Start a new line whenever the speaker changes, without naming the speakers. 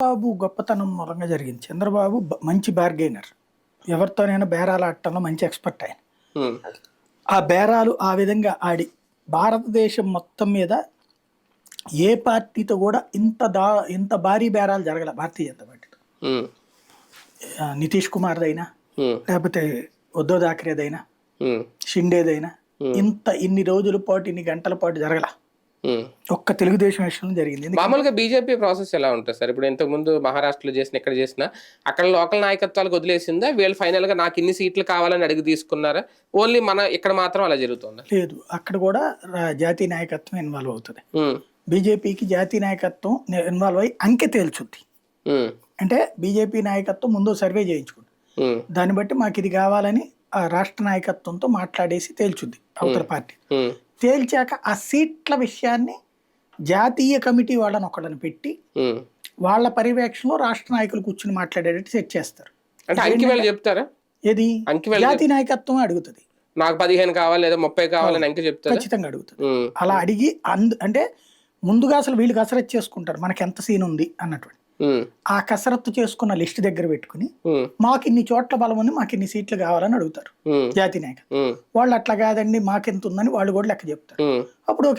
బాబు గొప్పతనం మూలంగా జరిగింది. చంద్రబాబు మంచి బార్గెయినర్. ఎవరితోనైనా బేరాలు ఆడటంలో మంచి ఎక్స్‌పర్ట్ ఆయన.
హ్మ్.
ఆ బేరాలు ఆ విధంగా ఆడి భారతదేశం మొత్తం మీద ఏ పార్టీతో కూడా ఇంత భారీ బేరాలు జరగల భారతీయ జనతా పార్టీతో.
హ్మ్.
నితీష్ కుమార్‌దైనా,
హ్మ్.
లేకపోతే ఉద్ధవ్ థాక్రేదైనా,
హ్మ్.
షిండేదైనా ఇన్ని రోజుల పాటు, ఇన్ని గంటల పాటు జరగల.
హ్మ్.
ఒక్క తెలుగుదేశం విషయంలో జరిగింది. ఎందుకంటే
మామూలుగా బీజేపీ ప్రాసెస్ ఎలా ఉంటుంది సార్? ఇప్పుడు ఇంతకుముందు మహారాష్ట్రలో చేసిన, ఎక్కడ చేసినా అక్కడ లోకల్ నాయకత్వాలకు వదిలేసిందా? వీళ్ళు ఫైనల్‌గా నాకు ఇన్ని సీట్లు కావాలని అడిగి తీసుకున్నారా? ఓన్లీ మన ఇక్కడ మాత్రం అలా జరుగుతుందా?
లేదు. అక్కడ కూడా జాతీయ నాయకత్వం ఇన్వాల్వ్ అవుతది.
హ్మ్.
బీజేపీకి జాతీయ నాయకత్వం ఇన్వాల్వ్ అయ్యి అంకె తేల్చుద్ది.
హ్మ్.
అంటే బీజేపీ నాయకత్వం ముందు సర్వే చేయించుకుంది.
హ్మ్.
దాన్ని బట్టి మాకు ఇది కావాలని ఆ రాష్ట్ర నాయకత్వంతో మాట్లాడేసి తేల్చుద్ది అవతల పార్టీ.
హ్మ్.
తేల్చాక ఆ సీట్ల విషయాన్ని జాతీయ కమిటీ వాళ్ళని ఒకళ్ళని పెట్టి
హ్మ్.
వాళ్ళ పర్యవేక్షణలో రాష్ట్ర నాయకులు కూర్చుని మాట్లాడేటట్టు సెట్ చేస్తారు.
అంటే అంకి వాళ్ళు చెప్తారా?
ఏది
అంకి వాళ్ళు
జాతీయ నాయకత్వం అడుగుతుంది.
నాకు 15 కావాలి లేదా 30 కావాలని అంకి చెప్తారా?
ఖచ్చితంగా అడుగుతుంది.
హ్మ్.
అలా అడిగి అంటే ముందుగా అసలు వీళ్ళు కసరత్తు చేసుకుంటారు మనకి ఎంత సీన్ ఉంది అన్నటువంటి.
హ్మ్.
ఆ కసరత్తు చేసుకున్న లిస్ట్ దగ్గర పెట్టుకుని
హ్మ్.
మాకు ఇన్ని చోట్ల బలం ఉంది, మాకు ఇన్ని సీట్లు కావాలని అడుగుతారు
హ్మ్.
జాతీయ నాయకత్వం.
హ్మ్.
వాళ్ళు అట్లా కాదండి మాకెంత ఉందని వాళ్ళు కూడా లెక్క చెప్తారు.
హ్మ్.
అప్పుడు ఓకే